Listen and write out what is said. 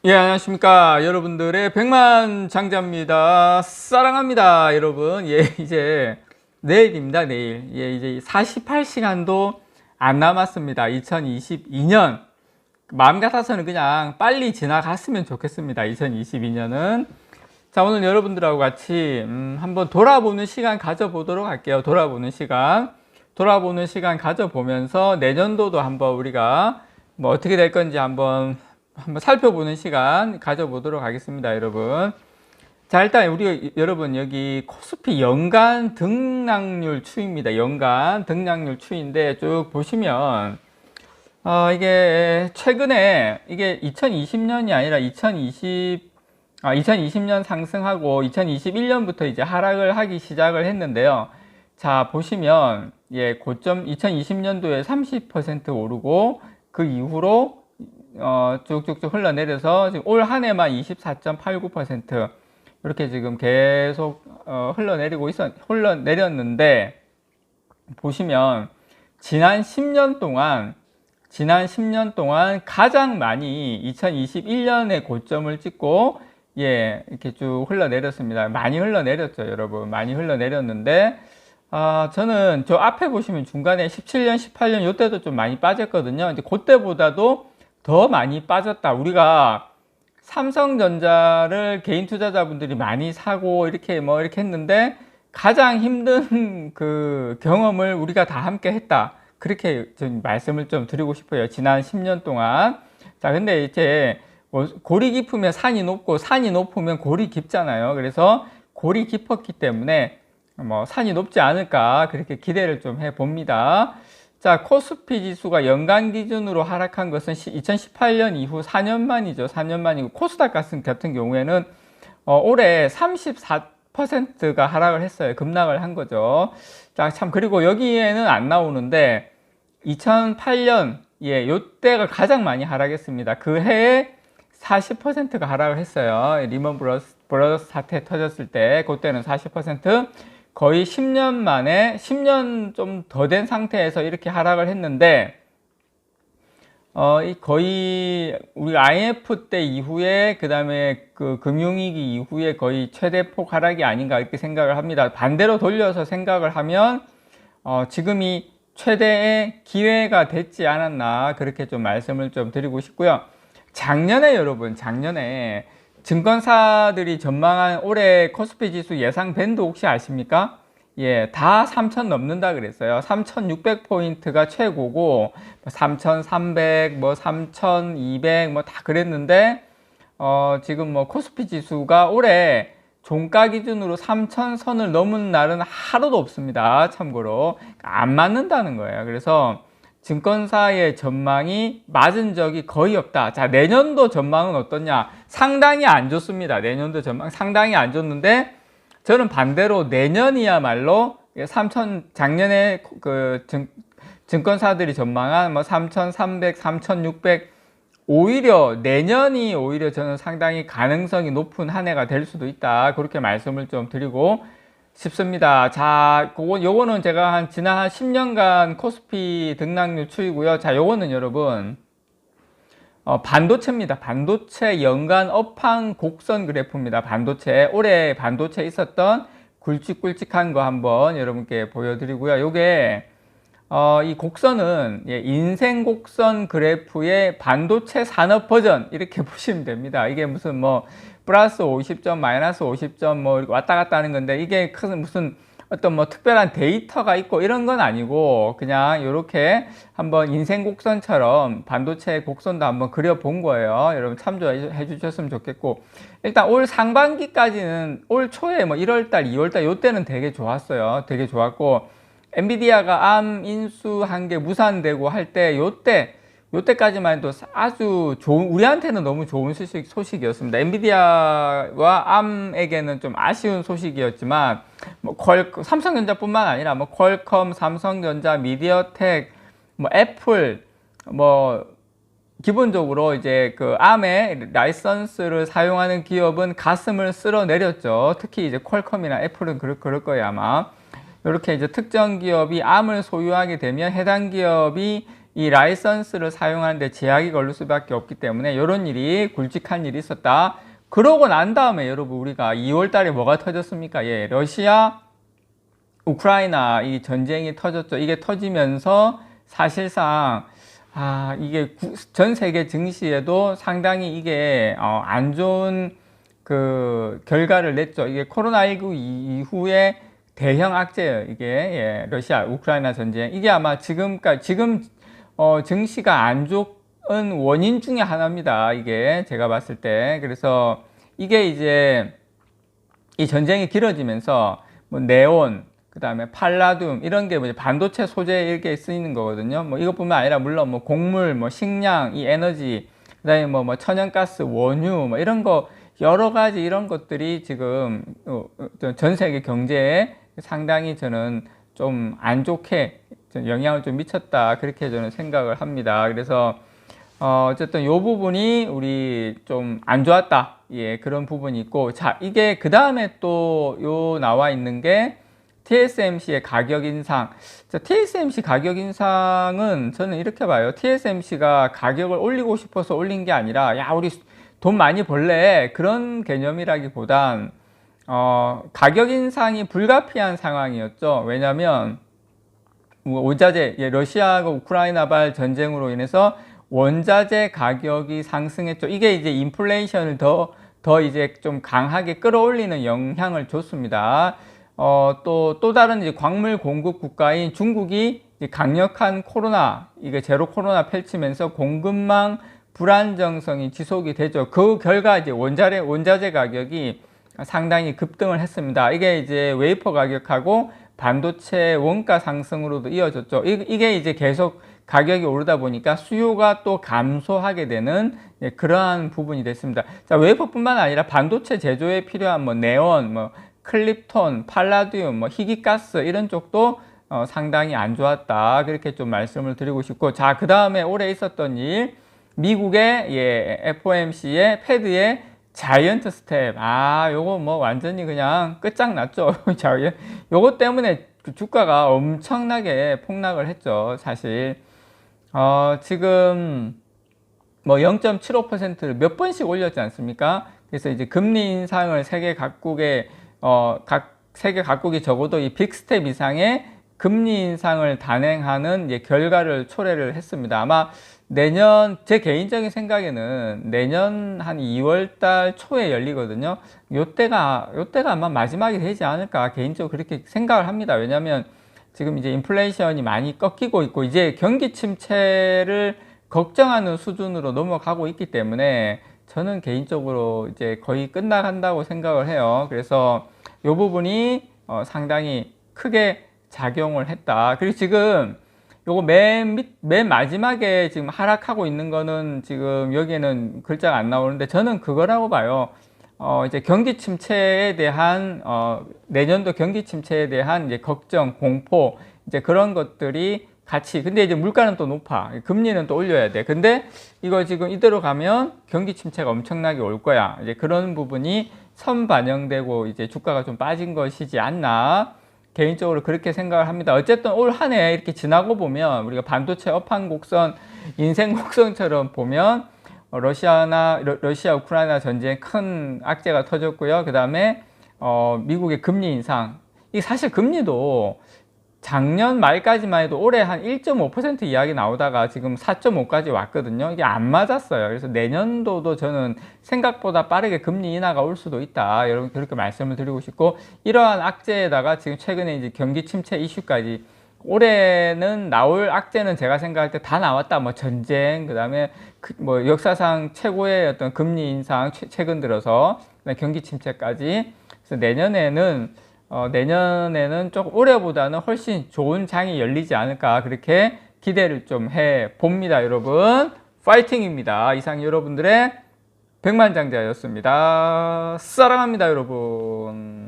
예, 안녕하십니까. 여러분들의 백만장자입니다. 사랑합니다, 여러분. 예, 이제 내일입니다, 내일. 예, 이제 48시간도 안 남았습니다. 2022년. 마음 같아서는 그냥 빨리 지나갔으면 좋겠습니다. 2022년은. 자, 오늘 여러분들하고 같이 한번 돌아보는 시간 가져보도록 할게요. 돌아보는 시간 가져보면서 내년도도 한번 우리가 뭐 어떻게 될 건지 한번 살펴보는 시간 가져보도록 하겠습니다, 여러분. 자, 일단 우리 여러분 여기 코스피 연간 등락률 추이입니다. 연간 등락률 추이인데 쭉 보시면 이게 최근에 이게 2020년이 아니라 2020년 상승하고 2021년부터 이제 하락을 하기 시작을 했는데요. 자, 보시면 예, 고점 2020년도에 30% 오르고 그 이후로 쭉쭉쭉 흘러내려서 지금 올 한 해만 24.89% 이렇게 지금 계속 흘러내렸는데 보시면 지난 10년 동안 가장 많이 2021년에 고점을 찍고 예, 이렇게 쭉 흘러내렸습니다. 많이 흘러내렸죠, 여러분. 많이 흘러내렸는데 저는 저 앞에 보시면 중간에 17년, 18년 요때도 좀 많이 빠졌거든요. 이제 그때보다도 더 많이 빠졌다. 우리가 삼성전자를 개인 투자자분들이 많이 사고 이렇게 했는데 가장 힘든 그 경험을 우리가 다 함께 했다. 그렇게 좀 말씀을 좀 드리고 싶어요. 지난 10년 동안. 자, 근데 이제 골이 깊으면 산이 높고 산이 높으면 골이 깊잖아요. 그래서 골이 깊었기 때문에 산이 높지 않을까 그렇게 기대를 좀 해봅니다. 자, 코스피 지수가 연간 기준으로 하락한 것은 2018년 이후 4년 만이죠. 4년 만이고 코스닥 같은 경우에는 올해 34%가 하락을 했어요. 급락을 한 거죠. 자, 참 그리고 여기에는 안 나오는데 2008년 예, 요때가 가장 많이 하락했습니다. 그 해에 40%가 하락을 했어요. 리먼 브러더스 사태 터졌을 때 그때는 40% 거의 10년 만에 10년 좀 더 된 상태에서 이렇게 하락을 했는데 거의 우리 IMF 때 이후에 그 다음에 그 금융위기 이후에 거의 최대폭 하락이 아닌가 이렇게 생각을 합니다. 반대로 돌려서 생각을 하면 지금이 최대의 기회가 됐지 않았나 그렇게 좀 말씀을 좀 드리고 싶고요. 작년에 여러분 증권사들이 전망한 올해 코스피 지수 예상 밴드 혹시 아십니까? 예, 다 3,000 넘는다 그랬어요. 3,600포인트가 최고고 3,300, 3,200 다 그랬는데 지금 코스피 지수가 올해 종가 기준으로 3,000선을 넘은 날은 하루도 없습니다. 참고로 안 맞는다는 거예요. 그래서 증권사의 전망이 맞은 적이 거의 없다. 자, 내년도 전망은 어떠냐? 상당히 안 좋습니다. 내년도 전망 상당히 안 좋는데 저는 반대로 내년이야말로 작년에 증권사들이 전망한 3,300, 3,600 오히려 내년이 오히려 저는 상당히 가능성이 높은 한 해가 될 수도 있다. 그렇게 말씀을 좀 드리고 싶습니다. 자, 요거는 제가 지난 한 10년간 코스피 등락률 추이고요. 자, 요거는 여러분 반도체입니다. 반도체 연간 업황 곡선 그래프입니다. 올해 반도체 있었던 굵직굵직한 거 한번 여러분께 보여드리고요. 요게 이 곡선은 인생 곡선 그래프의 반도체 산업 버전 이렇게 보시면 됩니다. 이게 무슨 플러스 50점, 마이너스 50점 왔다 갔다 하는 건데 이게 무슨 어떤 특별한 데이터가 있고 이런 건 아니고 그냥 이렇게 한번 인생 곡선처럼 반도체 곡선도 한번 그려본 거예요. 여러분 참조해 주셨으면 좋겠고 일단 올 상반기까지는 올 초에 1월달, 2월달 요때는 되게 좋았어요. 되게 좋았고 엔비디아가 암 인수한 게 무산되고 할 때 요때까지만 해도 아주 좋은 우리한테는 너무 좋은 소식이었습니다. 엔비디아와 암에게는 좀 아쉬운 소식이었지만 삼성전자뿐만 아니라 퀄컴, 삼성전자, 미디어텍, 애플 기본적으로 이제 그 암의 라이선스를 사용하는 기업은 가슴을 쓸어내렸죠. 특히 이제 퀄컴이나 애플은 그럴 거예요, 아마. 이렇게 이제 특정 기업이 암을 소유하게 되면 해당 기업이 이 라이선스를 사용하는데 제약이 걸릴 수밖에 없기 때문에 이런 일이 굵직한 일이 있었다. 그러고 난 다음에 여러분 우리가 2월 달에 뭐가 터졌습니까? 예, 러시아 우크라이나 이 전쟁이 터졌죠. 이게 터지면서 사실상 이게 전 세계 증시에도 상당히 이게 안 좋은 그 결과를 냈죠. 이게 코로나19 이후에 대형 악재예요. 이게 예, 러시아 우크라이나 전쟁. 이게 아마 지금 증시가 안 좋은 원인 중에 하나입니다. 이게 제가 봤을 때. 그래서 이게 이제 이 전쟁이 길어지면서 뭐 네온, 그 다음에 팔라듐 이런 게 뭐 반도체 소재에 이렇게 쓰이는 거거든요. 뭐 이것뿐만 아니라 물론 뭐 곡물, 뭐 식량, 이 에너지, 그 다음에 뭐 천연가스, 원유 뭐 이런 거 여러 가지 이런 것들이 지금 전 세계 경제에 상당히 저는 좀 안 좋게 영향을 좀 미쳤다 그렇게 저는 생각을 합니다. 그래서 어쨌든 요 부분이 우리 좀 안 좋았다. 예, 그런 부분이 있고, 자, 이게 그 다음에 또 요 나와 있는 게 TSMC의 가격 인상. 자, TSMC 가격 인상은 저는 이렇게 봐요. TSMC가 가격을 올리고 싶어서 올린 게 아니라, 야, 우리 돈 많이 벌래. 그런 개념이라기보단, 가격 인상이 불가피한 상황이었죠. 왜냐면, 원자재, 예, 러시아가 우크라이나발 전쟁으로 인해서 원자재 가격이 상승했죠. 이게 이제 인플레이션을 더 이제 좀 강하게 끌어올리는 영향을 줬습니다. 또 다른 이제 광물 공급 국가인 중국이 강력한 이게 제로 코로나 펼치면서 공급망 불안정성이 지속이 되죠. 그 결과 이제 원자재 가격이 상당히 급등을 했습니다. 이게 이제 웨이퍼 가격하고 반도체 원가 상승으로도 이어졌죠. 이게 이제 계속 가격이 오르다 보니까 수요가 또 감소하게 되는 그러한 부분이 됐습니다. 자, 웨이퍼뿐만 아니라 반도체 제조에 필요한 뭐 네온, 뭐 클립톤, 팔라듐, 뭐 희귀가스 이런 쪽도 상당히 안 좋았다. 그렇게 좀 말씀을 드리고 싶고, 자, 그 다음에 올해 있었던 일, 미국의 FOMC의 패드의 자이언트 스텝. 요거 뭐 완전히 그냥 끝장났죠. 요거 때문에 주가가 엄청나게 폭락을 했죠. 사실 지금 뭐 0.75%를 몇 번씩 올렸지 않습니까? 그래서 이제 금리 인상을 세계 각국이 적어도 이 빅스텝 이상의 금리 인상을 단행하는 이제 결과를 초래를 했습니다. 아마 제 개인적인 생각에는 내년 한 2월달 초에 열리거든요. 요때가 아마 마지막이 되지 않을까 개인적으로 그렇게 생각을 합니다. 왜냐하면 지금 이제 인플레이션이 많이 꺾이고 있고 이제 경기 침체를 걱정하는 수준으로 넘어가고 있기 때문에 저는 개인적으로 이제 거의 끝나간다고 생각을 해요. 그래서 요 부분이 상당히 크게 작용을 했다. 그리고 지금 요거 맨 마지막에 지금 하락하고 있는 거는 지금 여기에는 글자가 안 나오는데 저는 그거라고 봐요. 이제 경기 침체에 대한, 내년도 경기 침체에 대한 이제 걱정, 공포, 이제 그런 것들이 같이, 근데 이제 물가는 또 높아. 금리는 또 올려야 돼. 근데 이거 지금 이대로 가면 경기 침체가 엄청나게 올 거야. 이제 그런 부분이 선반영되고 이제 주가가 좀 빠진 것이지 않나. 개인적으로 그렇게 생각을 합니다. 어쨌든 올 한 해 이렇게 지나고 보면 우리가 반도체 업황 곡선, 인생 곡선처럼 보면 러시아 우크라이나 전쟁 큰 악재가 터졌고요. 그 다음에 미국의 금리 인상. 이 사실 금리도 작년 말까지만 해도 올해 한 1.5% 이야기 나오다가 지금 4.5까지 왔거든요. 이게 안 맞았어요. 그래서 내년도도 저는 생각보다 빠르게 금리 인하가 올 수도 있다. 여러분 그렇게 말씀을 드리고 싶고, 이러한 악재에다가 지금 최근에 이제 경기 침체 이슈까지, 올해는 나올 악재는 제가 생각할 때 다 나왔다. 뭐 전쟁, 그 다음에 뭐 역사상 최고의 어떤 금리 인상 최근 들어서 경기 침체까지. 그래서 내년에는 조금 올해보다는 훨씬 좋은 장이 열리지 않을까 그렇게 기대를 좀 해 봅니다. 여러분 파이팅입니다. 이상 여러분들의 백만장자였습니다. 사랑합니다 여러분.